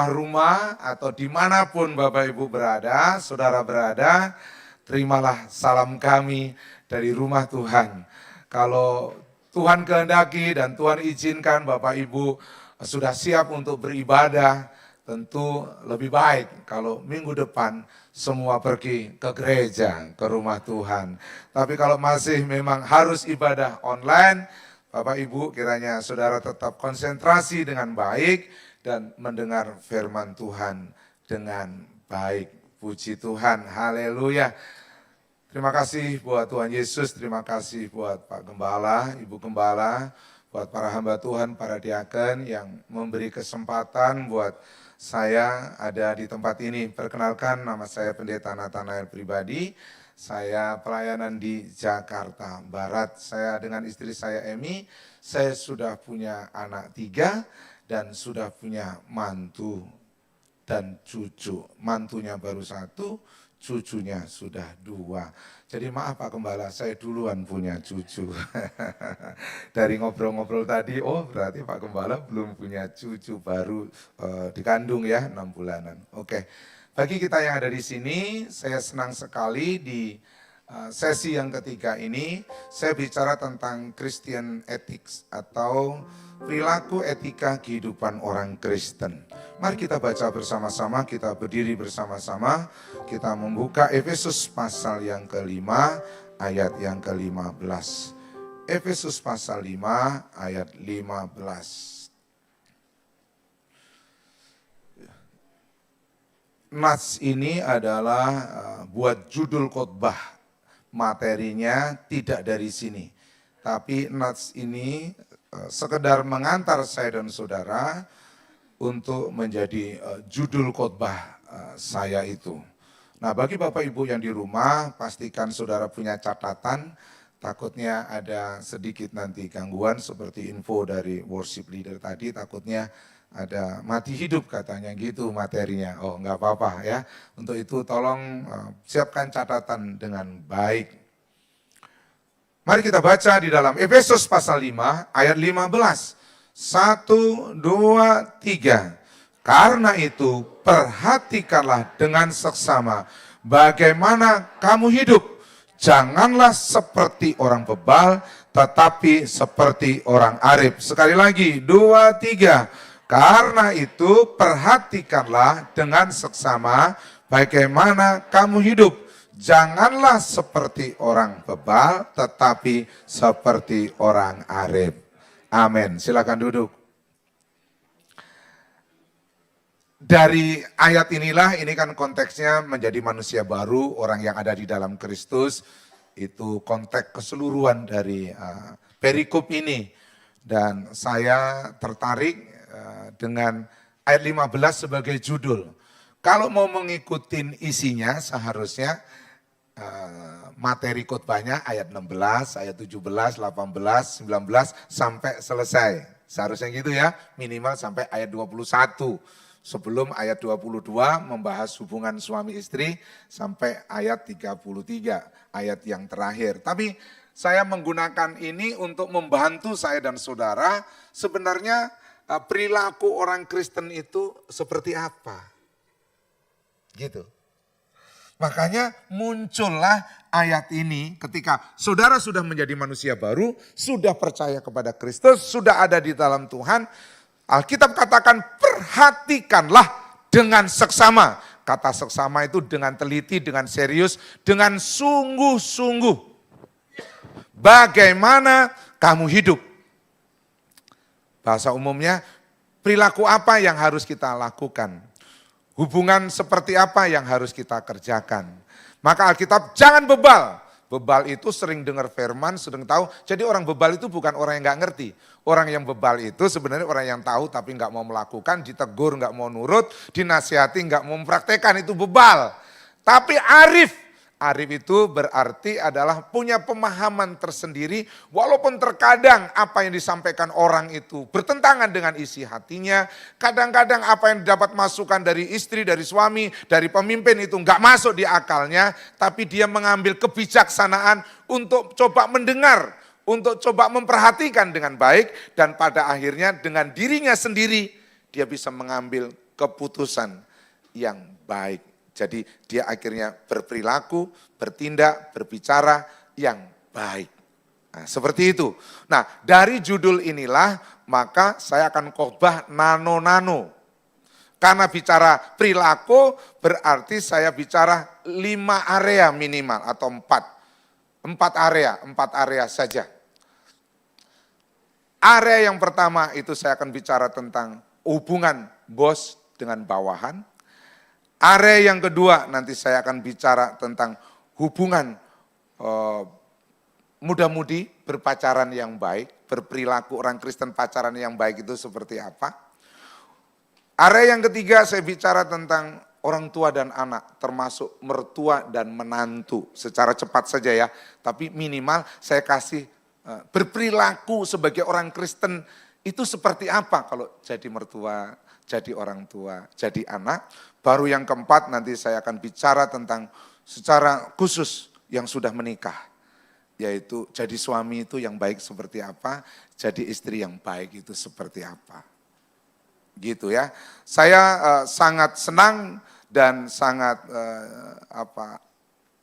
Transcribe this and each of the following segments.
rumah atau dimanapun Bapak Ibu berada, saudara berada, terimalah salam kami dari rumah Tuhan. Kalau Tuhan kehendaki dan Tuhan izinkan Bapak Ibu sudah siap untuk beribadah, tentu lebih baik kalau minggu depan semua pergi ke gereja, ke rumah Tuhan. Tapi kalau masih memang harus ibadah online, Bapak Ibu kiranya saudara tetap konsentrasi dengan baik dan mendengar firman Tuhan dengan baik. Puji Tuhan, haleluya. Terima kasih buat Tuhan Yesus, terima kasih buat Pak Gembala, Ibu Gembala, buat para hamba Tuhan, para diaken yang memberi kesempatan buat saya ada di tempat ini. Perkenalkan, nama saya Pendeta Nathanael Pribadi, saya pelayanan di Jakarta Barat. Saya dengan istri saya Emi, saya sudah punya anak 3 dan sudah punya mantu dan cucu. Mantunya baru 1, cucunya sudah 2. Jadi maaf Pak Gembala, saya duluan punya cucu. Dari ngobrol-ngobrol tadi, oh berarti Pak Gembala belum punya cucu, baru dikandung ya 6 bulanan. Oke, bagi kita yang ada di sini, saya senang sekali di sesi yang ketiga ini, saya bicara tentang Christian Ethics atau perilaku etika kehidupan orang Kristen. Mari kita baca bersama-sama, kita berdiri bersama-sama, kita membuka Efesus pasal yang ke-5 ayat yang ke-15. Efesus pasal 5 ayat 15. Nats ini adalah buat judul khotbah. Materinya tidak dari sini. Tapi nats ini sekedar mengantar saya dan saudara untuk menjadi judul khotbah saya itu. Nah, bagi Bapak Ibu yang di rumah, pastikan saudara punya catatan. Takutnya ada sedikit nanti gangguan seperti info dari worship leader tadi, takutnya ada mati hidup katanya gitu materinya. Oh enggak apa-apa ya. Untuk itu tolong siapkan catatan dengan baik. Mari kita baca di dalam Efesus pasal 5 ayat 15. 1, 2, 3. Karena itu perhatikanlah dengan seksama bagaimana kamu hidup. Janganlah seperti orang bebal tetapi seperti orang arif. Sekali lagi 2, 3. Karena itu perhatikanlah dengan seksama bagaimana kamu hidup. Janganlah seperti orang bebal tetapi seperti orang arif. Amin. Silakan duduk. Dari ayat inilah, ini kan konteksnya menjadi manusia baru, orang yang ada di dalam Kristus. Itu konteks keseluruhan dari perikop ini. Dan saya tertarik dengan ayat 15 sebagai judul. Kalau mau mengikuti isinya seharusnya materi khotbahnya ayat 16, ayat 17, 18, 19 sampai selesai. Seharusnya gitu ya, minimal sampai ayat 21. Sebelum ayat 22 membahas hubungan suami istri sampai ayat 33, ayat yang terakhir. Tapi saya menggunakan ini untuk membantu saya dan saudara sebenarnya perilaku orang Kristen itu seperti apa? Gitu. Makanya muncullah ayat ini ketika saudara sudah menjadi manusia baru, sudah percaya kepada Kristus, sudah ada di dalam Tuhan. Alkitab katakan perhatikanlah dengan seksama. Kata seksama itu dengan teliti, dengan serius, dengan sungguh-sungguh. Bagaimana kamu hidup? Bahasa umumnya, perilaku apa yang harus kita lakukan? Hubungan seperti apa yang harus kita kerjakan? Maka Alkitab jangan bebal. Bebal itu sering dengar firman, sering tahu. Jadi orang bebal itu bukan orang yang gak ngerti. Orang yang bebal itu sebenarnya orang yang tahu tapi gak mau melakukan, ditegur gak mau nurut, dinasihati gak mau mempraktekkan, itu bebal. Tapi arif. Arif itu berarti adalah punya pemahaman tersendiri, walaupun terkadang apa yang disampaikan orang itu bertentangan dengan isi hatinya. Kadang-kadang apa yang dapat masukan dari istri, dari suami, dari pemimpin itu nggak masuk di akalnya, tapi dia mengambil kebijaksanaan untuk coba mendengar, untuk coba memperhatikan dengan baik, dan pada akhirnya dengan dirinya sendiri dia bisa mengambil keputusan yang baik. Jadi dia akhirnya berperilaku, bertindak, berbicara yang baik. Nah, seperti itu. Nah, dari judul inilah maka saya akan khotbah nano-nano. Karena bicara perilaku berarti saya bicara 5 area minimal atau 4 area saja. Area yang pertama itu saya akan bicara tentang hubungan bos dengan bawahan. Area yang kedua nanti saya akan bicara tentang hubungan muda-mudi berpacaran yang baik, berperilaku orang Kristen pacaran yang baik itu seperti apa. Area yang ketiga saya bicara tentang orang tua dan anak, termasuk mertua dan menantu. Secara cepat saja ya, tapi minimal saya kasih berperilaku sebagai orang Kristen itu seperti apa kalau jadi mertua, jadi orang tua, jadi anak. Baru yang keempat nanti saya akan bicara tentang secara khusus yang sudah menikah. Yaitu jadi suami itu yang baik seperti apa, jadi istri yang baik itu seperti apa. Gitu ya. Saya sangat senang dan sangat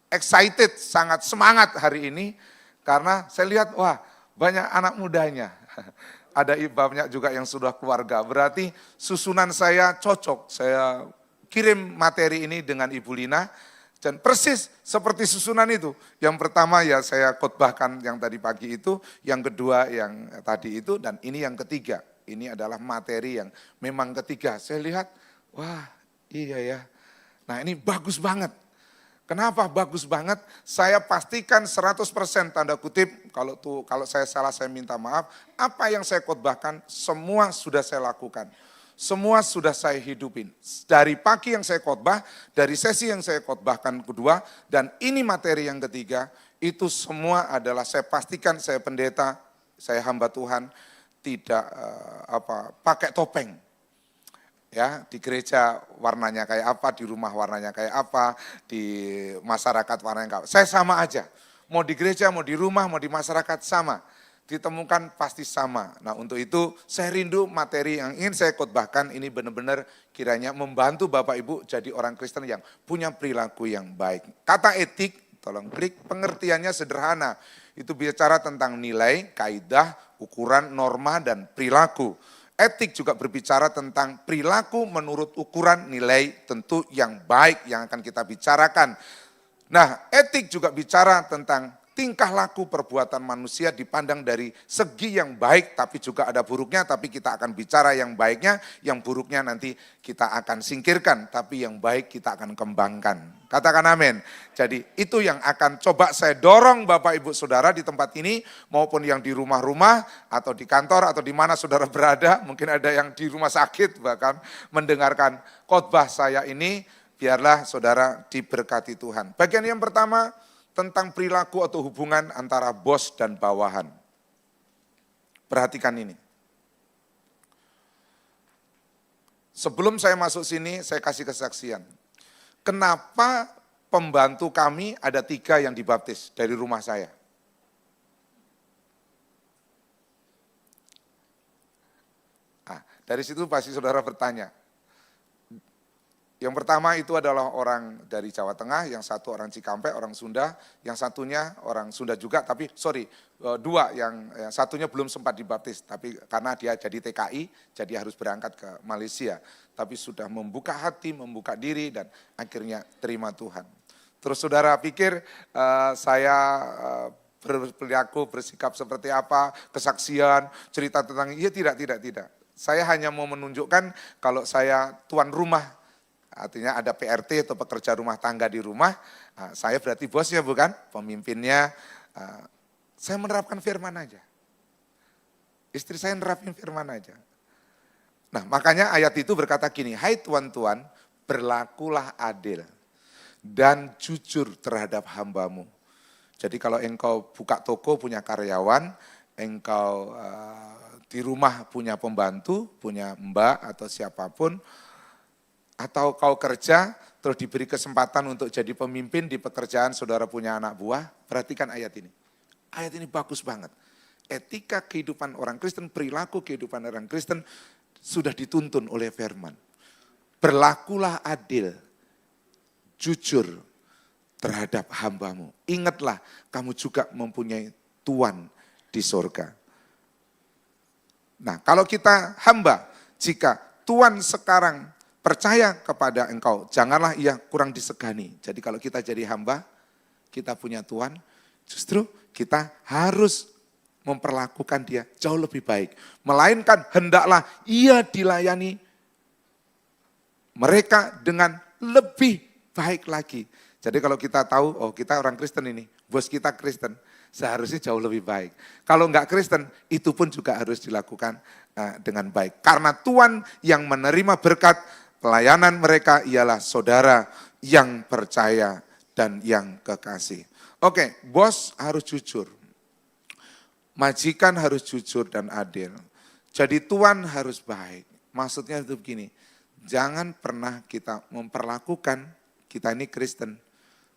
excited, sangat semangat hari ini karena saya lihat wah banyak anak mudanya. Ada banyak juga yang sudah keluarga. Berarti susunan saya cocok. Saya kirim materi ini dengan Ibu Lina dan persis seperti susunan itu. Yang pertama ya saya khotbahkan yang tadi pagi itu, yang kedua yang tadi itu, dan ini yang ketiga. Ini adalah materi yang memang ketiga. Saya lihat, wah iya ya. Nah ini bagus banget. Kenapa bagus banget? Saya pastikan 100% tanda kutip, kalau saya salah saya minta maaf. Apa yang saya khotbahkan semua sudah saya lakukan. Semua sudah saya hidupin. Dari pagi yang saya khotbah, dari sesi yang saya khotbahkan kedua, dan ini materi yang ketiga, itu semua adalah saya pastikan saya pendeta, saya hamba Tuhan, tidak pakai topeng. Ya, di gereja warnanya kayak apa, di rumah warnanya kayak apa, di masyarakat warnanya kayak apa. Saya sama aja. Mau di gereja, mau di rumah, mau di masyarakat sama. Ditemukan pasti sama. Nah, untuk itu saya rindu materi yang ingin saya khotbahkan ini benar-benar kiranya membantu Bapak Ibu jadi orang Kristen yang punya perilaku yang baik. Kata etik, tolong klik, pengertiannya sederhana. Itu bicara tentang nilai, kaidah, ukuran, norma, dan perilaku. Etik juga berbicara tentang perilaku menurut ukuran nilai tentu yang baik yang akan kita bicarakan. Nah, etik juga bicara tentang tingkah laku perbuatan manusia dipandang dari segi yang baik, tapi juga ada buruknya, tapi kita akan bicara yang baiknya, yang buruknya nanti kita akan singkirkan, tapi yang baik kita akan kembangkan. Katakan amin. Jadi itu yang akan coba saya dorong Bapak Ibu Saudara di tempat ini, maupun yang di rumah-rumah, atau di kantor, atau di mana saudara berada, mungkin ada yang di rumah sakit, bahkan mendengarkan khotbah saya ini, biarlah saudara diberkati Tuhan. Bagian yang pertama, tentang perilaku atau hubungan antara bos dan bawahan. Perhatikan ini. Sebelum saya masuk sini, saya kasih kesaksian. Kenapa pembantu kami ada 3 yang dibaptis dari rumah saya? Nah, dari situ pasti saudara bertanya. Yang pertama itu adalah orang dari Jawa Tengah, yang satu orang Cikampek, orang Sunda, yang satunya orang Sunda juga, tapi 2 yang satunya belum sempat dibaptis, tapi karena dia jadi TKI, jadi harus berangkat ke Malaysia. Tapi sudah membuka hati, membuka diri, dan akhirnya terima Tuhan. Terus saudara pikir saya berperilaku, bersikap seperti apa, kesaksian, cerita tentang, ya tidak. Saya hanya mau menunjukkan kalau saya tuan rumah, artinya ada PRT atau pekerja rumah tangga di rumah, saya berarti bosnya bukan, pemimpinnya. Saya menerapkan firman aja. Istri saya menerapkan firman aja. Nah makanya ayat itu berkata gini, hai tuan-tuan berlakulah adil dan jujur terhadap hambamu. Jadi kalau engkau buka toko punya karyawan, engkau di rumah punya pembantu, punya mbak atau siapapun, atau kau kerja, terus diberi kesempatan untuk jadi pemimpin di pekerjaan, saudara punya anak buah, perhatikan ayat ini. Ayat ini bagus banget. Etika kehidupan orang Kristen, perilaku kehidupan orang Kristen sudah dituntun oleh firman. berlakulah adil, jujur terhadap hambamu. Ingatlah kamu juga mempunyai Tuhan di surga. Nah, kalau kita hamba, jika Tuhan sekarang percaya kepada engkau, janganlah ia kurang disegani. Jadi kalau kita jadi hamba, kita punya Tuhan, justru kita harus memperlakukan dia jauh lebih baik. Melainkan hendaklah ia dilayani mereka dengan lebih baik lagi. Jadi kalau kita tahu, oh kita orang Kristen ini, bos kita Kristen, seharusnya jauh lebih baik. Kalau enggak Kristen, itu pun juga harus dilakukan dengan baik. Karena Tuhan yang menerima berkat pelayanan mereka ialah saudara yang percaya dan yang kekasih. Oke, bos harus jujur. Majikan harus jujur dan adil. Jadi Tuhan harus baik. Maksudnya itu begini, jangan pernah kita memperlakukan, kita ini Kristen,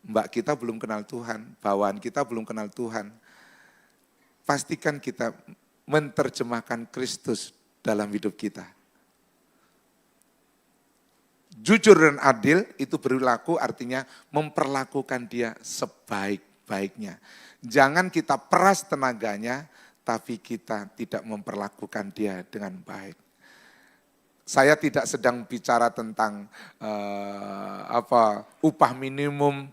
mbak kita belum kenal Tuhan, bawaan kita belum kenal Tuhan. Pastikan kita menerjemahkan Kristus dalam hidup kita. Jujur dan adil itu berlaku artinya memperlakukan dia sebaik-baiknya. Jangan kita peras tenaganya, tapi kita tidak memperlakukan dia dengan baik. Saya tidak sedang bicara tentang upah minimum,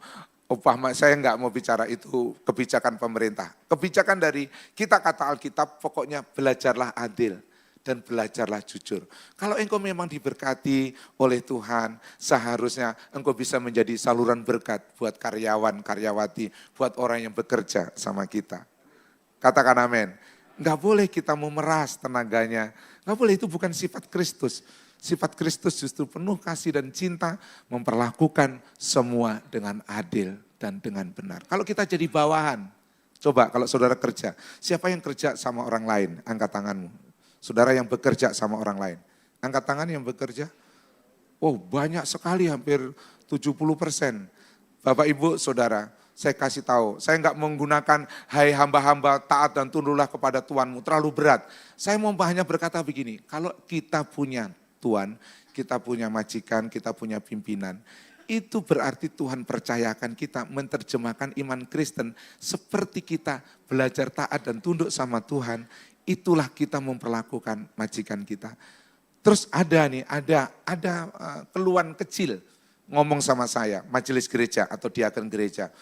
saya nggak mau bicara itu kebijakan pemerintah. Kebijakan dari kita kata Alkitab, pokoknya belajarlah adil dan belajarlah jujur. Kalau engkau memang diberkati oleh Tuhan, seharusnya engkau bisa menjadi saluran berkat buat karyawan, karyawati, buat orang yang bekerja sama kita. Katakan amin. Enggak boleh kita memeras tenaganya. Enggak boleh, itu bukan sifat Kristus. Sifat Kristus justru penuh kasih dan cinta, memperlakukan semua dengan adil dan dengan benar. Kalau kita jadi bawahan, coba kalau saudara kerja, siapa yang kerja sama orang lain? Angkat tanganmu. Saudara yang bekerja sama orang lain. Angkat tangan yang bekerja. Oh banyak sekali, hampir 70%. Bapak Ibu Saudara, saya kasih tahu, saya enggak menggunakan hai hamba-hamba taat dan tunduklah kepada Tuhanmu, terlalu berat. Saya mau hanya berkata begini, kalau kita punya Tuhan, kita punya majikan, kita punya pimpinan, itu berarti Tuhan percayakan kita menerjemahkan iman Kristen seperti kita belajar taat dan tunduk sama Tuhan, itulah kita memperlakukan majikan kita. Terus ada keluhan kecil ngomong sama saya, majelis gereja atau diaken gereja.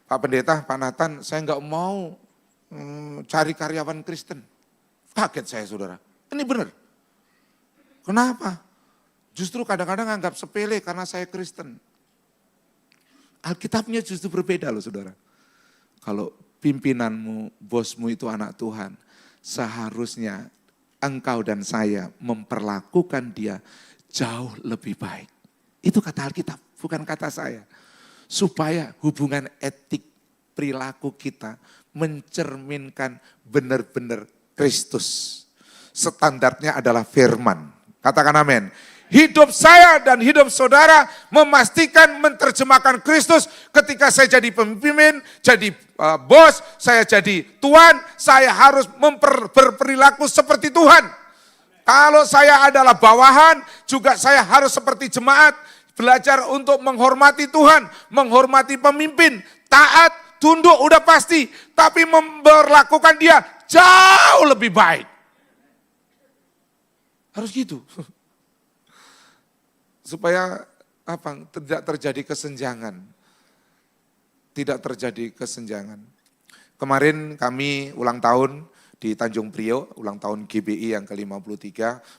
Pak Pendeta, Pak Nathan, saya enggak mau cari karyawan Kristen. Kaget saya saudara, ini benar. Kenapa? Justru kadang-kadang anggap sepele karena saya Kristen. Alkitabnya justru berbeda loh saudara. Kalau pimpinanmu, bosmu itu anak Tuhan, seharusnya engkau dan saya memperlakukan dia jauh lebih baik. Itu kata Alkitab, bukan kata saya. Supaya hubungan etik perilaku kita mencerminkan benar-benar Kristus. Standarnya adalah firman. Katakan amin. Hidup saya dan hidup saudara memastikan menerjemahkan Kristus ketika saya jadi pemimpin, jadi bos, saya jadi tuan, saya harus berperilaku seperti Tuhan. Kalau saya adalah bawahan, juga saya harus seperti jemaat, belajar untuk menghormati Tuhan, menghormati pemimpin, taat, tunduk udah pasti, tapi memperlakukan dia jauh lebih baik. Harus gitu. Supaya tidak terjadi kesenjangan. Tidak terjadi kesenjangan. Kemarin kami ulang tahun di Tanjung Priok, ulang tahun GBI yang ke-53.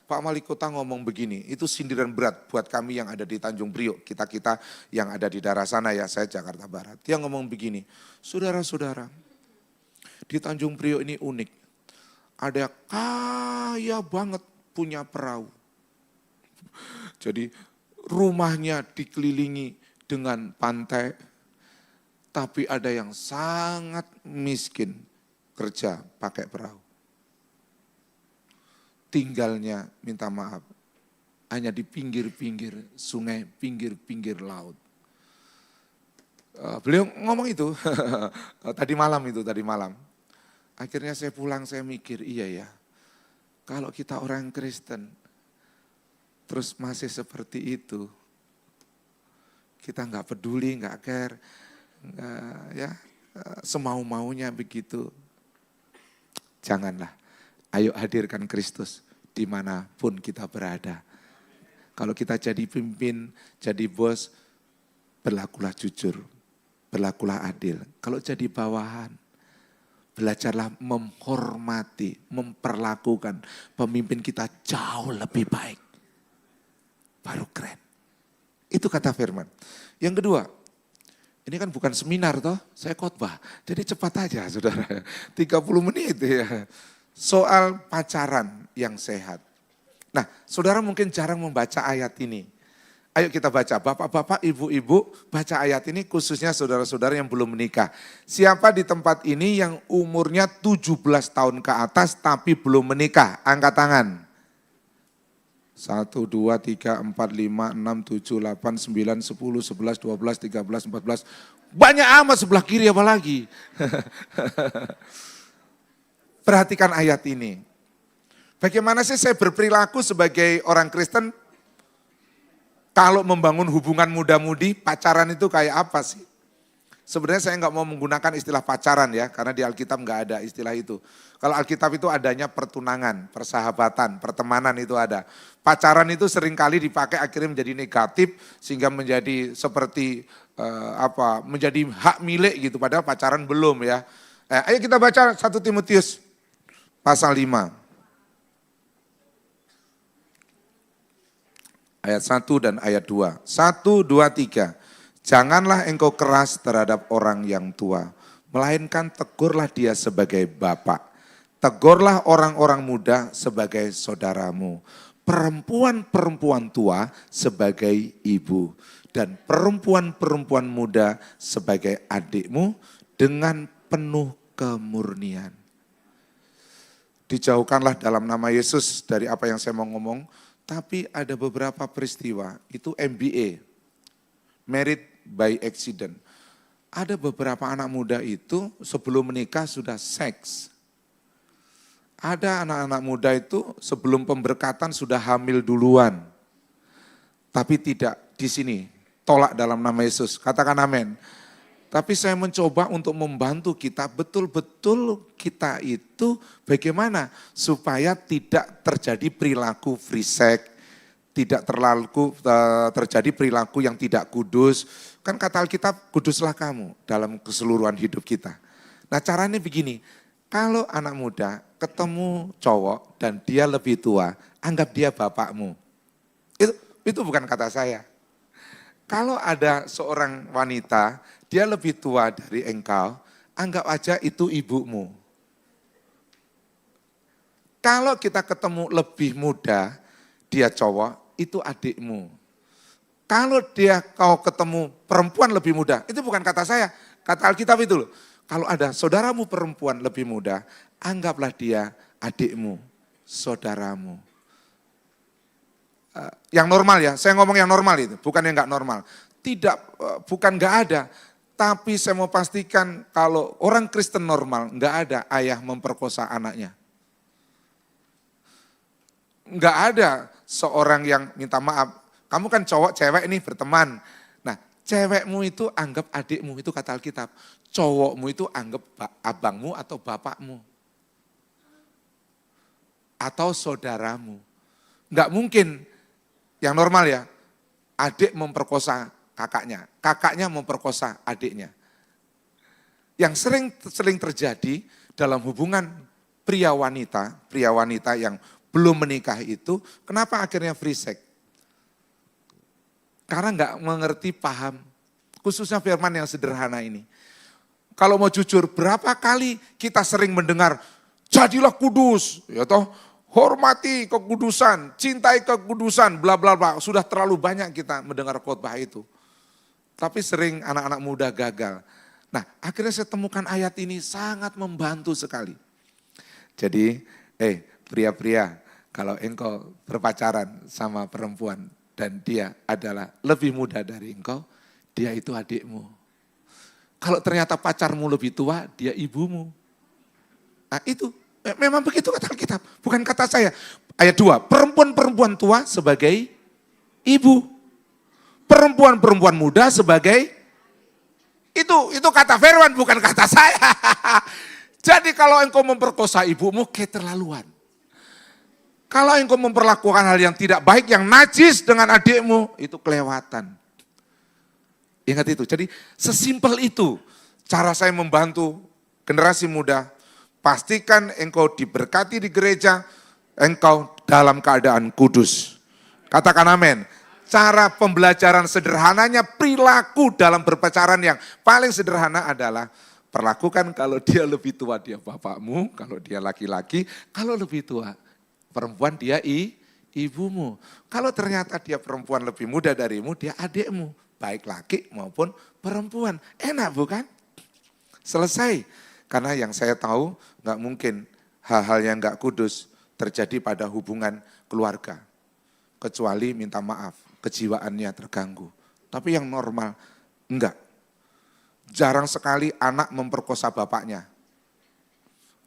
Pak Wali Kota ngomong begini, itu sindiran berat buat kami yang ada di Tanjung Priok. Kita yang ada di daerah sana ya, saya Jakarta Barat. Dia ngomong begini, saudara-saudara, di Tanjung Priok ini unik. Ada kaya banget punya perahu. Jadi rumahnya dikelilingi dengan pantai, tapi ada yang sangat miskin kerja pakai perahu. Tinggalnya minta maaf, hanya di pinggir-pinggir sungai, pinggir-pinggir laut. Beliau ngomong itu tadi malam. Akhirnya saya pulang, saya mikir, iya ya, kalau kita orang Kristen, terus masih seperti itu. Kita nggak peduli, nggak care, semau-maunya begitu. Janganlah. Ayo hadirkan Kristus dimanapun kita berada. Kalau kita jadi pimpin, jadi bos, berlakulah jujur, berlakulah adil. Kalau jadi bawahan, belajarlah menghormati, memperlakukan pemimpin kita jauh lebih baik. Baru keren. Itu kata firman. Yang kedua, ini kan bukan seminar toh, saya khotbah. Jadi cepat aja saudara, 30 menit ya. Soal pacaran yang sehat. Nah, saudara mungkin jarang membaca ayat ini. Ayo kita baca, bapak-bapak, ibu-ibu, baca ayat ini khususnya saudara-saudara yang belum menikah. Siapa di tempat ini yang umurnya 17 tahun ke atas tapi belum menikah? Angkat tangan. 1, 2, 3, 4, 5, 6, 7, 8, 9, 10, 11, 12, 13, 14. Banyak amat sebelah kiri apalagi. Perhatikan ayat ini. Bagaimana sih saya berperilaku sebagai orang Kristen kalau membangun hubungan muda-mudi, pacaran itu kayak apa sih? Sebenarnya saya nggak mau menggunakan istilah pacaran ya, karena di Alkitab nggak ada istilah itu. Kalau Alkitab itu adanya pertunangan, persahabatan, pertemanan itu ada. Pacaran itu seringkali dipakai akhirnya menjadi negatif sehingga menjadi seperti menjadi hak milik gitu, padahal pacaran belum ya. Ayo kita baca 1 Timotius pasal 5. Ayat 1 dan ayat 2. 1, 2, 3. Janganlah engkau keras terhadap orang yang tua, melainkan tegurlah dia sebagai bapak. Tegurlah orang-orang muda sebagai saudaramu. Perempuan-perempuan tua sebagai ibu. Dan perempuan-perempuan muda sebagai adikmu dengan penuh kemurnian. Dijauhkanlah dalam nama Yesus dari apa yang saya mau ngomong, tapi ada beberapa peristiwa, itu MBA, married by accident. Ada beberapa anak muda itu sebelum menikah sudah seks. Ada anak-anak muda itu sebelum pemberkatan sudah hamil duluan. Tapi tidak di sini, tolak dalam nama Yesus, katakan amin. Tapi saya mencoba untuk membantu kita, betul-betul kita itu bagaimana supaya tidak terjadi perilaku free sex, tidak terjadi perilaku yang tidak kudus. Kan kata Alkitab, kuduslah kamu dalam keseluruhan hidup kita. Nah caranya begini, kalau anak muda ketemu cowok dan dia lebih tua, anggap dia bapakmu. Itu bukan kata saya. Kalau ada seorang wanita, dia lebih tua dari engkau, anggap aja itu ibumu. Kalau kita ketemu lebih muda, dia cowok, itu adikmu. Kalau kau ketemu perempuan lebih muda, itu bukan kata saya, kata Alkitab itu loh. Kalau ada saudaramu perempuan lebih muda, anggaplah dia adikmu, saudaramu. Yang normal ya, saya ngomong yang normal itu, bukan yang nggak normal. Tidak, bukan nggak ada, tapi saya mau pastikan kalau orang Kristen normal, nggak ada ayah memperkosa anaknya. Nggak ada seorang yang minta maaf, kamu kan cowok cewek ini berteman. Nah cewekmu itu anggap adikmu, itu kata Alkitab. Cowokmu itu anggap abangmu atau bapakmu. Atau saudaramu. Nggak mungkin. Yang normal ya, adik memperkosa kakaknya memperkosa adiknya. Yang sering terjadi dalam hubungan pria wanita yang belum menikah itu, kenapa akhirnya free sex? Karena nggak mengerti paham, khususnya firman yang sederhana ini. Kalau mau jujur, berapa kali kita sering mendengar, jadilah kudus, ya toh? Hormati kekudusan, cintai kekudusan, bla bla bla. Sudah terlalu banyak kita mendengar khotbah itu. Tapi sering anak-anak muda gagal. Nah, akhirnya saya temukan ayat ini sangat membantu sekali. Jadi, pria-pria, kalau engkau berpacaran sama perempuan dan dia adalah lebih muda dari engkau, dia itu adikmu. Kalau ternyata pacarmu lebih tua, dia ibumu. Nah, itu memang begitu kata Alkitab, bukan kata saya. Ayat 2, perempuan-perempuan tua sebagai ibu. Perempuan-perempuan muda sebagai itu kata Firman bukan kata saya. Jadi kalau engkau memperkosa ibumu, keterlaluan. Kalau engkau memperlakukan hal yang tidak baik, yang najis dengan adikmu, itu kelewatan. Ingat itu. Jadi sesimpel itu cara saya membantu generasi muda. Pastikan engkau diberkati di gereja, engkau dalam keadaan kudus. Katakan amin. Cara pembelajaran sederhananya, perilaku dalam berpacaran yang paling sederhana adalah perlakukan kalau dia lebih tua dia bapakmu, kalau dia laki-laki, kalau lebih tua perempuan dia ibumu. Kalau ternyata dia perempuan lebih muda darimu, dia adikmu, baik laki maupun perempuan. Enak bukan? Selesai. Karena yang saya tahu nggak mungkin hal-hal yang nggak kudus terjadi pada hubungan keluarga. Kecuali minta maaf, kejiwaannya terganggu. Tapi yang normal, enggak. Jarang sekali anak memperkosa bapaknya.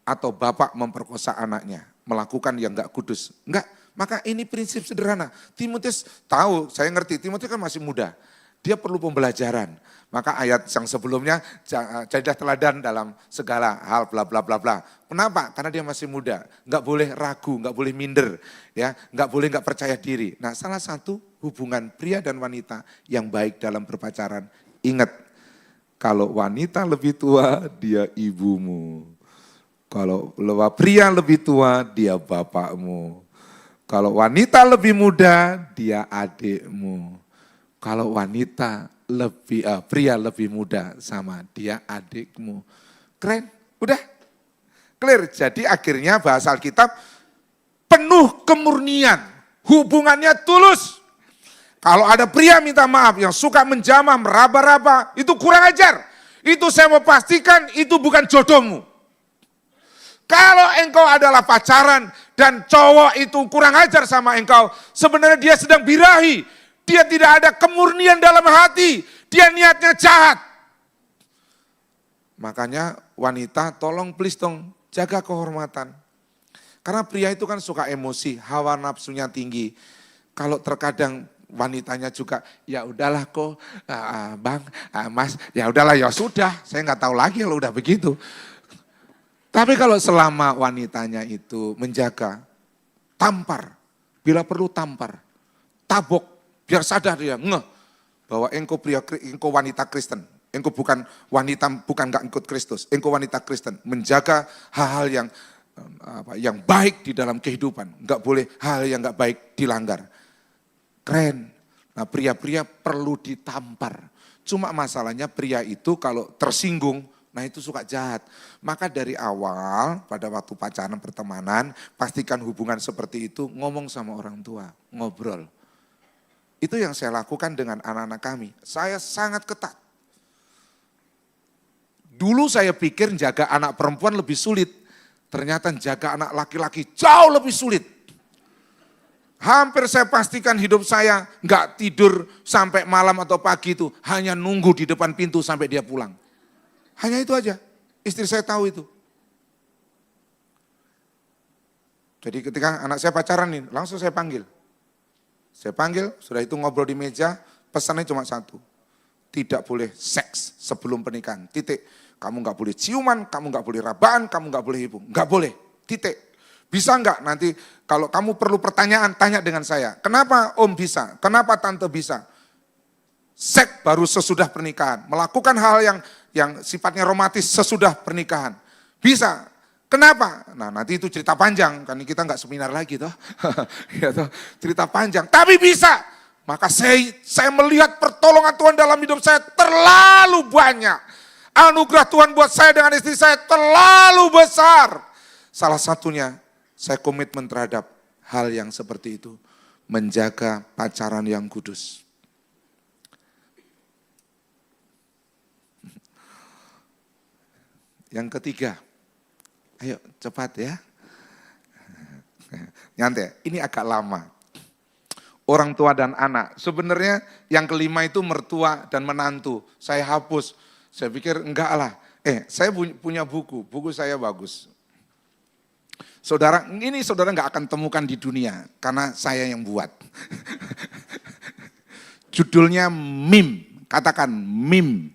Atau bapak memperkosa anaknya. Melakukan yang enggak kudus. Enggak, maka ini prinsip sederhana. Timotius tahu, saya ngerti, Timotius kan masih muda. Dia perlu pembelajaran. Maka ayat yang sebelumnya, jadilah teladan dalam segala hal bla bla bla bla. Kenapa? Karena dia masih muda. Enggak boleh ragu, enggak boleh minder. Ya, enggak boleh enggak percaya diri. Nah, salah satu hubungan pria dan wanita yang baik dalam berpacaran. Ingat, kalau wanita lebih tua, dia ibumu. Kalau pria lebih tua, dia bapakmu. Kalau wanita lebih muda, dia adikmu. Kalau wanita pria lebih muda sama dia adikmu. Keren, udah clear. Jadi akhirnya bahasa Alkitab penuh kemurnian, hubungannya tulus. Kalau ada pria minta maaf yang suka menjamah, meraba-raba, itu kurang ajar. Itu saya mau pastikan itu bukan jodohmu. Kalau engkau adalah pacaran dan cowok itu kurang ajar sama engkau, sebenarnya dia sedang birahi. Dia tidak ada kemurnian dalam hati, dia niatnya jahat. Makanya wanita tolong please dong jaga kehormatan. Karena pria itu kan suka emosi, hawa nafsunya tinggi. Kalau terkadang wanitanya juga, ya udahlah kok bang, mas, ya udahlah ya sudah, saya nggak tahu lagi kalau udah begitu. Tapi kalau selama wanitanya itu menjaga, tampar, bila perlu tampar, tabok, biar sadar dia, ngeh, bahwa engkau wanita Kristen, engkau bukan wanita, bukan gak ikut Kristus, engkau wanita Kristen, menjaga hal-hal yang baik di dalam kehidupan, gak boleh hal yang gak baik dilanggar. Keren. Nah pria-pria perlu ditampar. Cuma masalahnya pria itu kalau tersinggung, nah itu suka jahat. Maka dari awal pada waktu pacaran pertemanan, pastikan hubungan seperti itu ngomong sama orang tua, ngobrol. Itu yang saya lakukan dengan anak-anak kami. Saya sangat ketat. Dulu saya pikir jaga anak perempuan lebih sulit. Ternyata jaga anak laki-laki jauh lebih sulit. Hampir saya pastikan hidup saya nggak tidur sampai malam atau pagi itu. Hanya nunggu di depan pintu sampai dia pulang. Hanya itu aja. Istri saya tahu itu. Jadi ketika anak saya pacaran nih, langsung saya panggil. Saya panggil, sudah itu ngobrol di meja, pesannya cuma satu. Tidak boleh seks sebelum pernikahan, titik. Kamu nggak boleh ciuman, kamu nggak boleh rabaan, kamu nggak boleh ibu. Nggak boleh, titik. Bisa nggak nanti kalau kamu perlu pertanyaan, tanya dengan saya. Kenapa om bisa? Kenapa tante bisa? Seks baru sesudah pernikahan. Melakukan hal yang sifatnya romantis sesudah pernikahan. Bisa. Kenapa? Nah nanti itu cerita panjang, kan kita nggak seminar lagi toh. Ya, toh. Cerita panjang, tapi bisa. Maka saya melihat pertolongan Tuhan dalam hidup saya terlalu banyak. Anugerah Tuhan buat saya dengan istri saya terlalu besar. Salah satunya saya komitmen terhadap hal yang seperti itu. Menjaga pacaran yang kudus. Yang ketiga. Ayo cepat ya. Nyantai, ini agak lama. Orang tua dan anak. Sebenarnya yang kelima itu mertua dan menantu. Saya hapus. Saya pikir enggak lah. Saya punya buku saya bagus. Saudara, ini saudara enggak akan temukan di dunia. Karena saya yang buat. Judulnya MIM. Katakan MIM.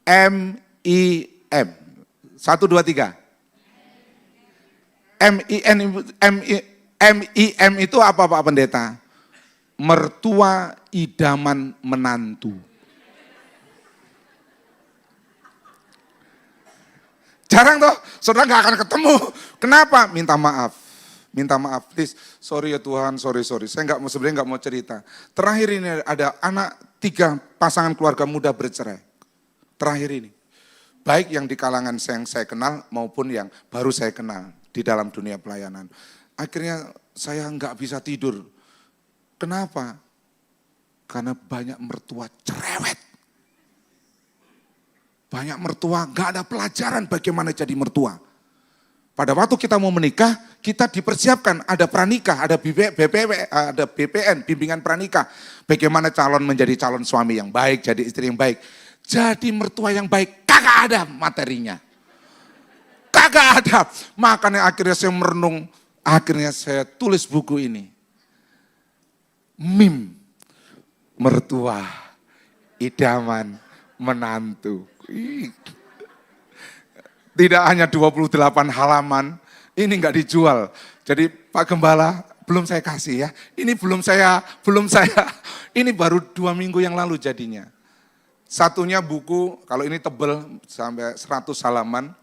M-I-M. 1, 2, 3. M-I-M itu apa Pak Pendeta? Mertua idaman menantu. Jarang toh, saudara gak akan ketemu. Kenapa? Minta maaf. Minta maaf, please. Sorry ya Tuhan, sorry. Saya sebenarnya nggak mau cerita. Terakhir ini ada anak 3 pasangan keluarga muda bercerai. Terakhir ini. Baik yang di kalangan yang saya kenal maupun yang baru saya kenal di dalam dunia pelayanan. Akhirnya saya nggak bisa tidur. Kenapa? Karena banyak mertua cerewet. Banyak mertua nggak ada pelajaran bagaimana jadi mertua. Pada waktu kita mau menikah, kita dipersiapkan ada pranikah, ada BPN, bimbingan pranikah. Bagaimana calon menjadi calon suami yang baik, jadi istri yang baik. Jadi mertua yang baik, kagak ada materinya. Kagak ada. Makanya akhirnya saya merenung, akhirnya saya tulis buku ini. MIM, mertua, idaman, menantu. Tidak hanya 28 halaman, ini enggak dijual. Jadi Pak Gembala, belum saya kasih ya. Ini belum saya, ini baru 2 minggu yang lalu jadinya. Satunya buku, kalau ini tebel sampai 100 halaman,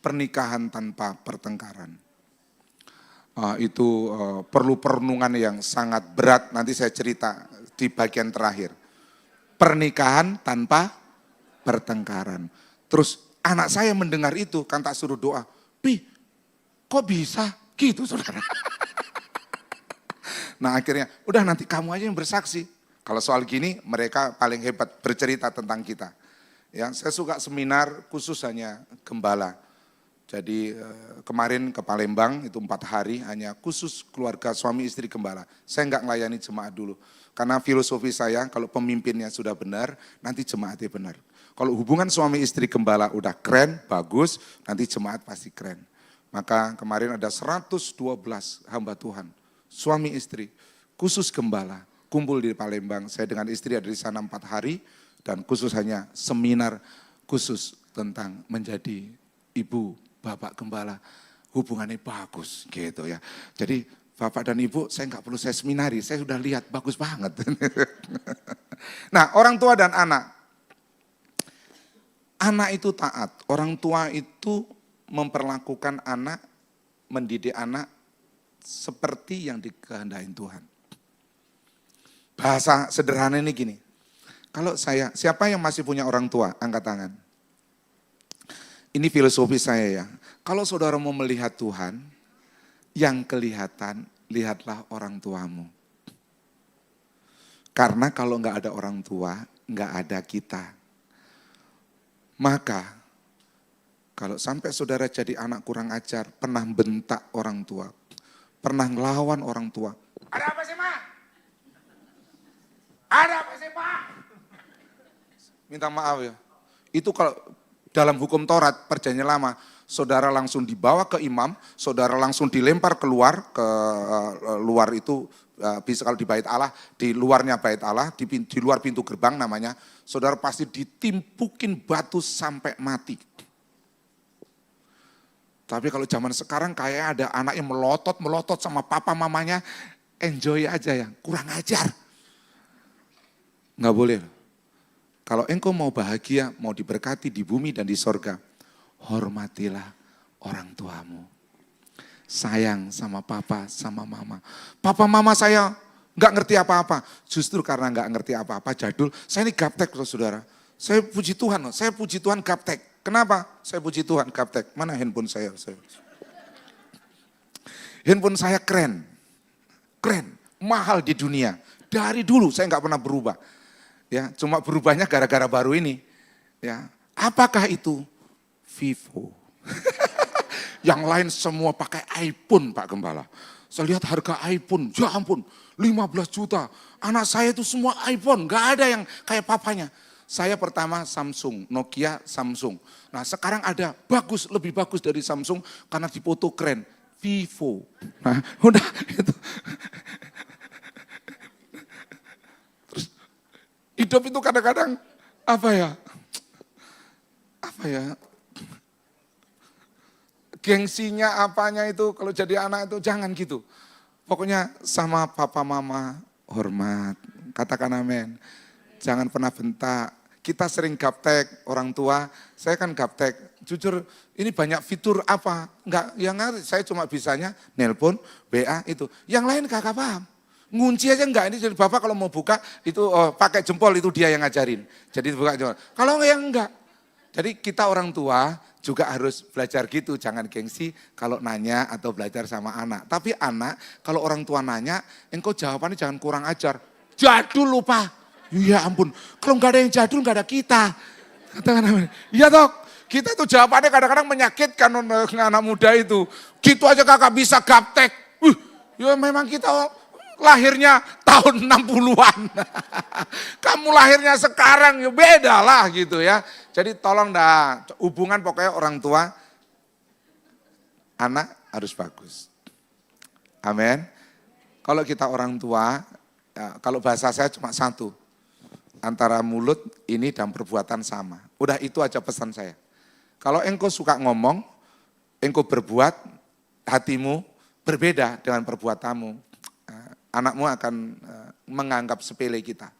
pernikahan tanpa pertengkaran. Itu perlu perenungan yang sangat berat, nanti saya cerita di bagian terakhir. Pernikahan tanpa pertengkaran. Terus anak saya mendengar itu, kan tak suruh doa. Pi, kok bisa? Gitu saudara. Nah akhirnya, udah nanti kamu aja yang bersaksi. Kalau soal gini, mereka paling hebat bercerita tentang kita. Ya, saya suka seminar khusus hanya gembala. Jadi kemarin ke Palembang itu 4 hari hanya khusus keluarga suami istri gembala. Saya enggak melayani jemaat dulu. Karena filosofi saya kalau pemimpinnya sudah benar, nanti jemaatnya benar. Kalau hubungan suami istri gembala udah keren, bagus, nanti jemaat pasti keren. Maka kemarin ada 112 hamba Tuhan, suami istri, khusus gembala, kumpul di Palembang. Saya dengan istri ada di sana 4 hari, dan khusus hanya seminar khusus tentang menjadi ibu, bapak gembala. Hubungannya bagus gitu ya. Jadi bapak dan ibu saya nggak perlu saya seminari, saya sudah lihat bagus banget. Nah orang tua dan anak. Anak itu taat, orang tua itu memperlakukan anak, mendidik anak seperti yang dikehendaki Tuhan. Bahasa sederhana ini gini, kalau siapa yang masih punya orang tua, angkat tangan. Ini filosofi saya ya, kalau saudara mau melihat Tuhan, yang kelihatan, lihatlah orang tuamu. Karena kalau nggak ada orang tua, nggak ada kita. Maka, kalau sampai saudara jadi anak kurang ajar, pernah bentak orang tua, pernah ngelawan orang tua. Ada apa sih, Ma? Ada apa sih, Pak? Minta maaf ya. Itu kalau dalam hukum Taurat, perjanjian lama, saudara langsung dibawa ke imam, saudara langsung dilempar keluar, ke luar itu, bisa kalau di bait Allah, di luarnya bait Allah, di luar pintu gerbang namanya, saudara pasti ditimpukin batu sampai mati. Tapi kalau zaman sekarang kayak ada anak yang melotot sama papa mamanya, enjoy aja ya, kurang ajar. Nggak boleh. Kalau engkau mau bahagia, mau diberkati di bumi dan di sorga, hormatilah orang tuamu. Sayang sama papa, sama mama. Papa mama saya nggak ngerti apa-apa. Justru karena nggak ngerti apa-apa, jadul. Saya ini gaptek loh saudara. Saya puji Tuhan gaptek. Kenapa? Saya puji Tuhan gaptek. Mana handphone saya? Handphone saya keren. Keren, mahal di dunia. Dari dulu saya nggak pernah berubah. Ya, cuma berubahnya gara-gara baru ini. Ya, apakah itu? Vivo. Yang lain semua pakai iPhone Pak Gembala. Saya lihat harga iPhone, ya ampun 15 juta. Anak saya itu semua iPhone, gak ada yang kayak papanya. Saya pertama Samsung, Nokia Samsung. Nah sekarang ada bagus, lebih bagus dari Samsung karena dipoto keren. Vivo. Nah udah itu. Terus hidup itu kadang-kadang apa ya, gengsinya apanya itu kalau jadi anak itu jangan gitu. Pokoknya sama papa mama hormat, katakan amin. Jangan pernah bentak. Kita sering gaptek orang tua, saya kan gaptek. Jujur ini banyak fitur apa, enggak, yang saya cuma bisanya nelpon, WA itu. Yang lain kakak paham. Ngunci aja enggak, ini jadi bapak kalau mau buka itu pakai jempol itu dia yang ngajarin. Jadi buka jempol. Kalau yang enggak. Jadi kita orang tua juga harus belajar gitu, jangan gengsi kalau nanya atau belajar sama anak. Tapi anak kalau orang tua nanya, engkau jawabannya jangan kurang ajar. Jadul lupa. Ya ampun, kalau nggak ada yang jadul nggak ada kita. Katakan amin. Iya dok, kita itu jawabannya kadang-kadang menyakitkan anak muda itu. Gitu aja kakak bisa gaptek. Ya memang kita lahirnya tahun 60-an. Kamu lahirnya sekarang, ya beda lah gitu ya. Jadi tolong dah, hubungan pokoknya orang tua, anak harus bagus. Amin. Kalau kita orang tua, ya, kalau bahasa saya cuma satu. Antara mulut ini dan perbuatan sama. Udah itu aja pesan saya. Kalau engkau suka ngomong, engkau berbuat, hatimu berbeda dengan perbuatanmu. Anakmu akan menganggap sepele kita.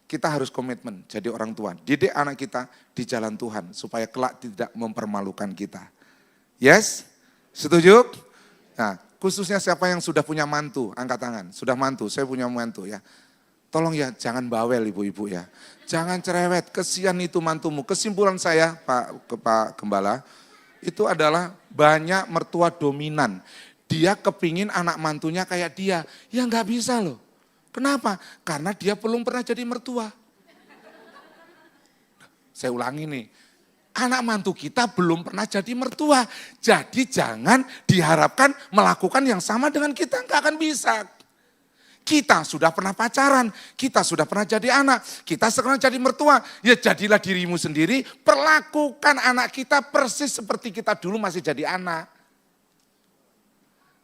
Kita harus komitmen jadi orang tua. Didik anak kita di jalan Tuhan supaya kelak tidak mempermalukan kita. Yes? Setuju? Nah, khususnya siapa yang sudah punya mantu, angkat tangan. Sudah mantu, saya punya mantu ya. Tolong ya jangan bawel ibu-ibu ya. Jangan cerewet, kesian itu mantumu. Kesimpulan saya Pak Gembala, itu adalah banyak mertua dominan. Dia kepingin anak mantunya kayak dia. Ya nggak bisa loh. Kenapa? Karena dia belum pernah jadi mertua. Saya ulangi nih. Anak mantu kita belum pernah jadi mertua. Jadi jangan diharapkan melakukan yang sama dengan kita. Nggak akan bisa. Kita sudah pernah pacaran, kita sudah pernah jadi anak, kita sekarang jadi mertua. Ya jadilah dirimu sendiri, perlakukan anak kita persis seperti kita dulu masih jadi anak.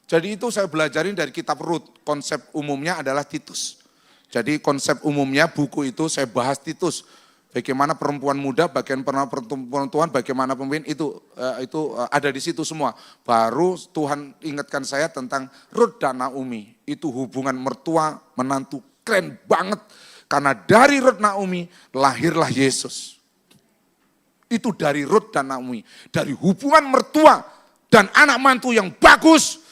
Jadi itu saya belajarin dari kitab Rut, konsep umumnya adalah Titus. Jadi konsep umumnya buku itu saya bahas Titus. Bagaimana perempuan muda, bagaimana perempuan Tuhan, bagaimana pemimpin itu ada di situ semua. Baru Tuhan ingatkan saya tentang Rut dan Naomi. Itu hubungan mertua menantu keren banget. Karena dari Rut Naomi lahirlah Yesus. Itu dari Rut dan Naomi. Dari hubungan mertua dan anak mantu yang bagus.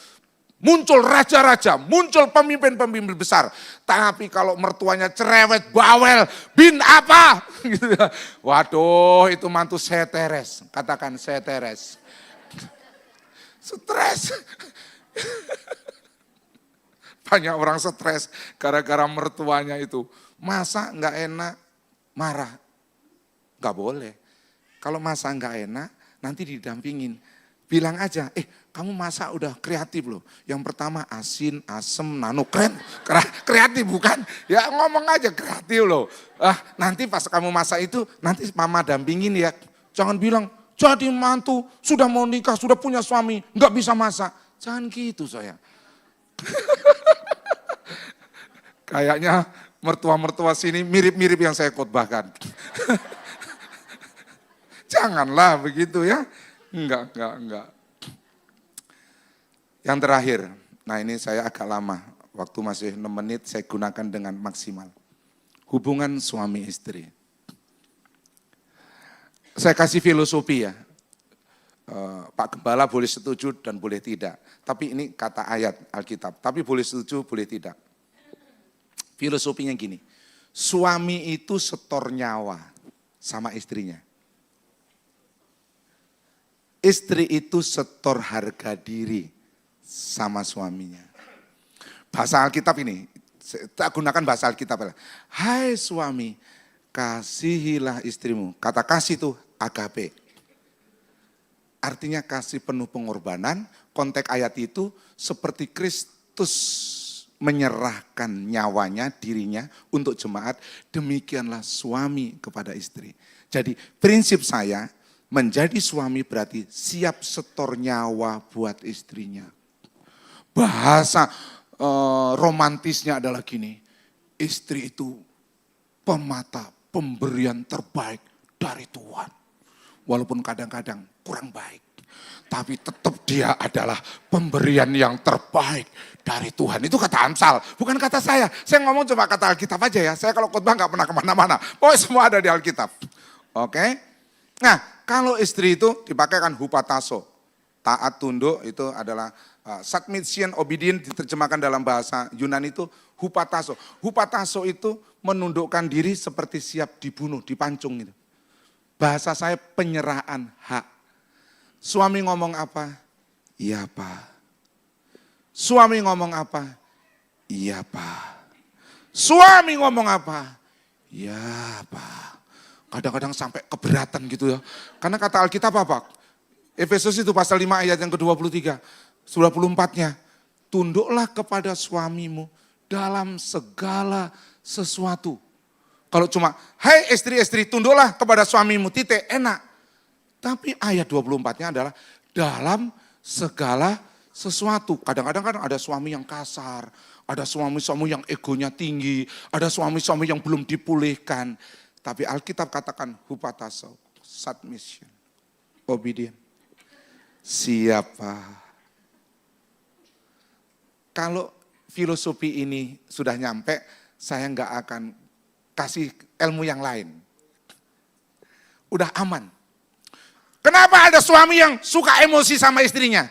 Muncul raja-raja, muncul pemimpin-pemimpin besar. Tapi kalau mertuanya cerewet, bawel, bin apa? Gitu ya. Waduh, itu mantu seteres. Katakan seteres. Stres. Banyak orang stres gara-gara mertuanya itu. Masa nggak enak, marah. Nggak boleh. Kalau masa nggak enak, nanti didampingin. Bilang aja, kamu masak udah kreatif loh. Yang pertama asin, asem, nano, keren. Kreatif bukan? Ya ngomong aja kreatif loh. Nanti pas kamu masak itu, nanti mama dampingin ya. Jangan bilang, jadi mantu, sudah mau nikah, sudah punya suami, nggak bisa masak. Jangan gitu saya. Kayaknya mertua-mertua sini mirip-mirip yang saya khotbahkan. Janganlah begitu ya. Enggak. Yang terakhir, nah ini saya agak lama, waktu masih 6 menit saya gunakan dengan maksimal. Hubungan suami istri. Saya kasih filosofi ya, Pak Gembala boleh setuju dan boleh tidak. Tapi ini kata ayat Alkitab, tapi boleh setuju, boleh tidak. Filosofinya gini, suami itu setor nyawa sama istrinya. Istri itu setor harga diri sama suaminya. Bahasa Alkitab ini, tak gunakan bahasa Alkitab. Hai suami, kasihilah istrimu. Kata kasih itu agape. Artinya kasih penuh pengorbanan. Konteks ayat itu seperti Kristus menyerahkan nyawanya, dirinya untuk jemaat. Demikianlah suami kepada istri. Jadi prinsip saya, menjadi suami berarti siap setor nyawa buat istrinya. Bahasa romantisnya adalah gini, istri itu pemata pemberian terbaik dari Tuhan. Walaupun kadang-kadang kurang baik. Tapi tetap dia adalah pemberian yang terbaik dari Tuhan. Itu kata Amsal, bukan kata saya. Saya ngomong cuma kata Alkitab aja ya. Saya kalau khotbah gak pernah kemana-mana. Pokoknya semua ada di Alkitab. Oke. Nah, kalau istri itu dipakaikan hupataso. Taat tunduk itu adalah submission obedient, diterjemahkan dalam bahasa Yunani itu hupataso. Hupataso itu menundukkan diri seperti siap dibunuh, dipancung gitu. Bahasa saya penyerahan hak. Suami ngomong apa? Iya Pak. Suami ngomong apa? Iya Pak. Suami ngomong apa? Iya Pak. Kadang-kadang sampai keberatan gitu ya. Karena kata Alkitab apa? Efesus itu pasal 5 ayat yang ke-23. Surah 24-nya. Tunduklah kepada suamimu dalam segala sesuatu. Kalau cuma, hai istri-istri tunduklah kepada suamimu, titik, enak. Tapi ayat 24-nya adalah dalam segala sesuatu. Kadang-kadang kan ada suami yang kasar, ada suami-suami yang egonya tinggi, ada suami-suami yang belum dipulihkan. Tapi Alkitab katakan hupataso, submission, obedient. Siapa? Kalau filosofi ini sudah nyampe, saya nggak akan kasih ilmu yang lain. Udah aman. Kenapa ada suami yang suka emosi sama istrinya?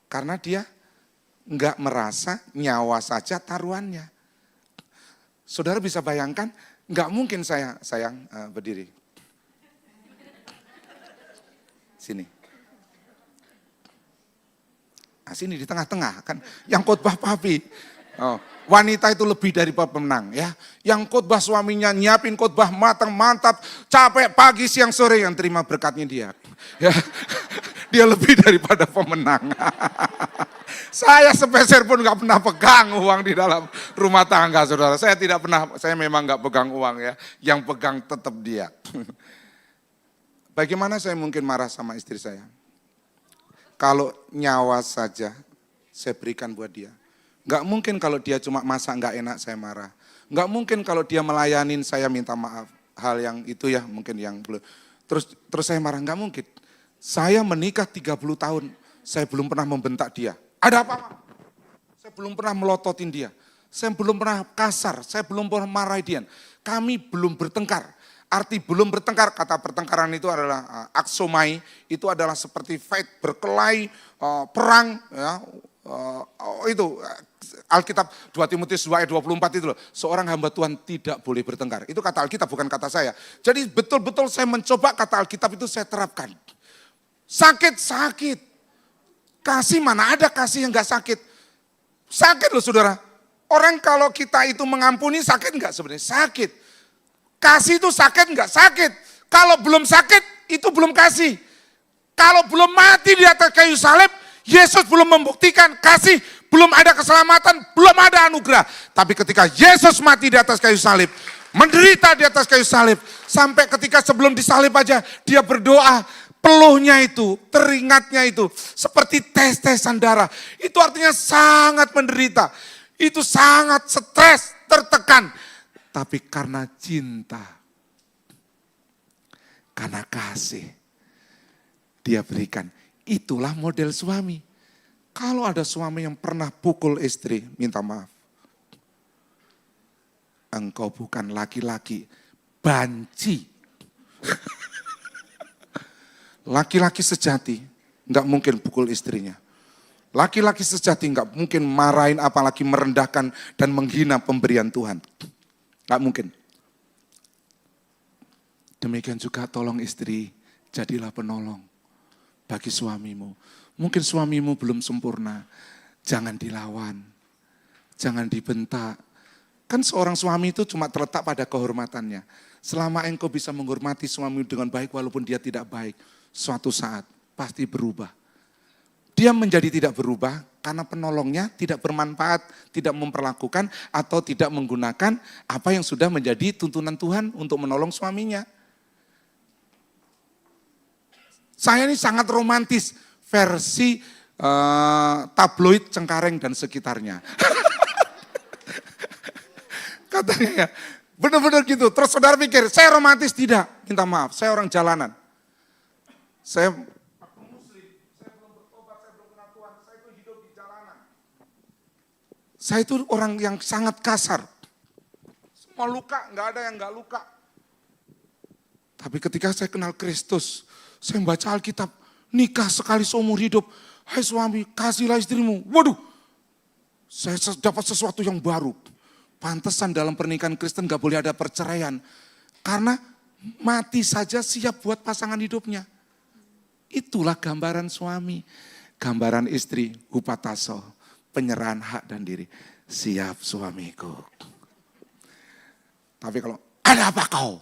Karena dia nggak merasa nyawa saja taruhannya. Saudara bisa bayangkan, nggak mungkin saya sayang berdiri. Sini. Nah, sini di tengah-tengah kan, yang khotbah papi. Oh, wanita itu lebih dari pemenang ya. Yang khotbah suaminya nyiapin khotbah matang, mantap, capek pagi siang sore yang terima berkatnya dia. Ya. Dia lebih daripada pemenang. Saya sepeser pun gak pernah pegang uang di dalam rumah tangga saudara. Saya tidak pernah, saya memang gak pegang uang ya. Yang pegang tetap dia. Bagaimana saya mungkin marah sama istri saya? Kalau nyawa saja saya berikan buat dia. Nggak mungkin kalau dia cuma masak nggak enak saya marah. Nggak mungkin kalau dia melayanin saya minta maaf. Hal yang itu ya mungkin yang belum. Terus saya marah, nggak mungkin. Saya menikah 30 tahun, saya belum pernah membentak dia. Ada apa? Saya belum pernah melototin dia. Saya belum pernah kasar, saya belum pernah marahi dia. Kami belum bertengkar. Arti belum bertengkar, kata pertengkaran itu adalah aksomai, itu adalah seperti fight, berkelahi, perang, ya, itu Alkitab 2 Timotius 2 ayat 24 itu loh. Seorang hamba Tuhan tidak boleh bertengkar. Itu kata Alkitab bukan kata saya. Jadi betul-betul saya mencoba kata Alkitab itu saya terapkan. Sakit. Kasih mana ada kasih yang gak sakit. Sakit loh saudara. Orang kalau kita itu mengampuni sakit gak sebenarnya? Sakit. Kasih itu sakit gak? Sakit. Kalau belum sakit itu belum kasih. Kalau belum mati di atas kayu salib, Yesus belum membuktikan kasih, belum ada keselamatan, belum ada anugerah. Tapi ketika Yesus mati di atas kayu salib, menderita di atas kayu salib, sampai ketika sebelum disalib aja dia berdoa, peluhnya itu, teringatnya itu seperti tes-tesan darah. Itu artinya sangat menderita. Itu sangat stres, tertekan. Tapi karena cinta, karena kasih, dia berikan. Itulah model suami. Kalau ada suami yang pernah pukul istri, minta maaf. Engkau bukan laki-laki, banci. Laki-laki sejati enggak mungkin pukul istrinya. Laki-laki sejati enggak mungkin marahin apalagi merendahkan dan menghina pemberian Tuhan. Enggak mungkin. Demikian juga tolong istri, jadilah penolong bagi suamimu. Mungkin suamimu belum sempurna, jangan dilawan, jangan dibentak. Kan seorang suami itu cuma terletak pada kehormatannya. Selama engkau bisa menghormati suamimu dengan baik walaupun dia tidak baik, suatu saat pasti berubah. Dia menjadi tidak berubah karena penolongnya tidak bermanfaat, tidak memperlakukan atau tidak menggunakan apa yang sudah menjadi tuntunan Tuhan untuk menolong suaminya. Saya ini sangat romantis, versi tabloid Cengkareng dan sekitarnya. Katanya ya, Benar-benar gitu. Terus saudara pikir, saya romantis? Tidak. Minta maaf, saya orang jalanan. Saya muslim, saya belum bertobat, saya belum kenal Tuhan, saya itu hidup di jalanan. Saya itu orang yang sangat kasar. Semua luka, nggak ada yang nggak luka. Tapi ketika saya kenal Kristus, saya membaca Alkitab, nikah sekali seumur hidup. Hai suami, kasihlah istrimu. Waduh, saya dapat sesuatu yang baru. Pantesan dalam pernikahan Kristen gak boleh ada perceraian. Karena mati saja siap buat pasangan hidupnya. Itulah gambaran suami. Gambaran istri, upataso. Penyerahan hak dan diri. Siap suamiku. Tapi kalau ada apa kau?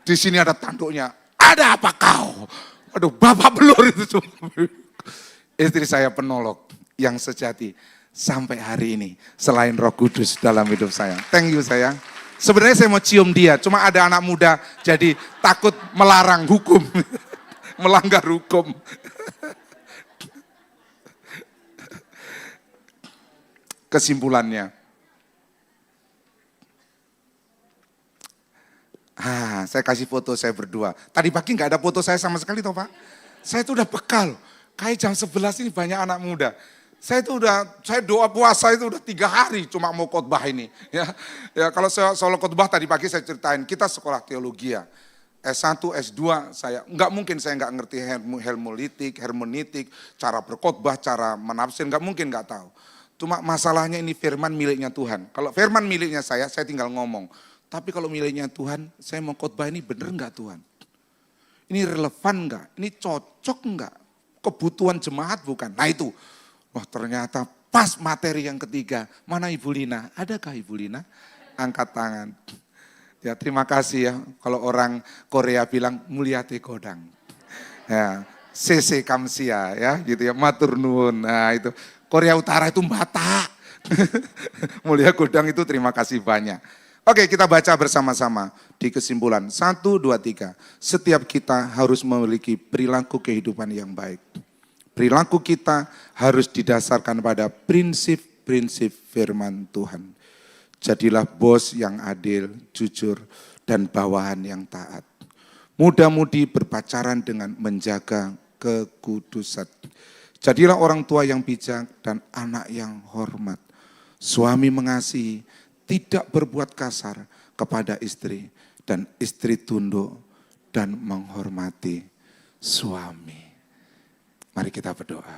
Di sini ada tanduknya. Ada apa kau? Aduh, bapak belur itu suami. Istri saya penolok yang sejati. Sampai hari ini, selain Roh Kudus dalam hidup saya. Thank you sayang. Sebenarnya saya mau cium dia, cuma ada anak muda jadi takut melarang hukum. Melanggar hukum. Kesimpulannya. Saya kasih foto saya berdua. Tadi pagi nggak ada foto saya sama sekali toh Pak. Saya itu udah bekal. Kayak jam 11 ini banyak anak muda. Saya doa puasa itu udah 3 hari cuma mau khotbah ini. Ya kalau soal khotbah tadi pagi saya ceritain, kita sekolah teologi ya. S1, S2 saya nggak ngerti hermeneutik, cara berkhotbah, cara menafsir, nggak mungkin nggak tahu. Cuma masalahnya ini firman miliknya Tuhan. Kalau firman miliknya saya tinggal ngomong. Tapi kalau miliknya Tuhan, saya mau khotbah ini bener nggak Tuhan? Ini relevan nggak? Ini cocok nggak? Kebutuhan jemaat bukan? Nah itu. Wah ternyata pas materi yang ketiga. Mana Ibu Lina? Adakah Ibu Lina? Angkat tangan. Ya terima kasih ya. Kalau orang Korea bilang mulyate kodang. Ya, sese kamsia ya gitu ya. Matur nuwun. Nah itu. Korea Utara itu Batak. Mulia kodang itu terima kasih banyak. Oke kita baca bersama-sama di kesimpulan. 1, 2, 3. Setiap kita harus memiliki perilaku kehidupan yang baik. Perilaku kita harus didasarkan pada prinsip-prinsip firman Tuhan. Jadilah bos yang adil, jujur, dan bawahan yang taat. Muda-mudi berpacaran dengan menjaga kekudusan. Jadilah orang tua yang bijak dan anak yang hormat. Suami mengasihi, tidak berbuat kasar kepada istri. Dan istri tunduk dan menghormati suami. Mari kita berdoa.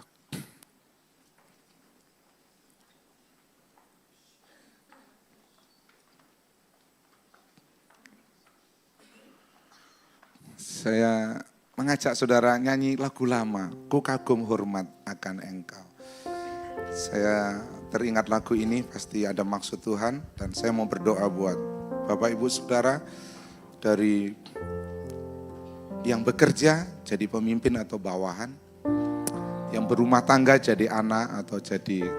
Saya mengajak saudara nyanyi lagu lama, Ku kagum hormat akan engkau. Saya teringat lagu ini pasti ada maksud Tuhan dan saya mau berdoa buat Bapak Ibu Saudara dari yang bekerja jadi pemimpin atau bawahan, yang berumah tangga jadi anak atau jadi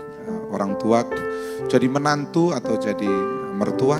orang tua, jadi menantu atau jadi mertua,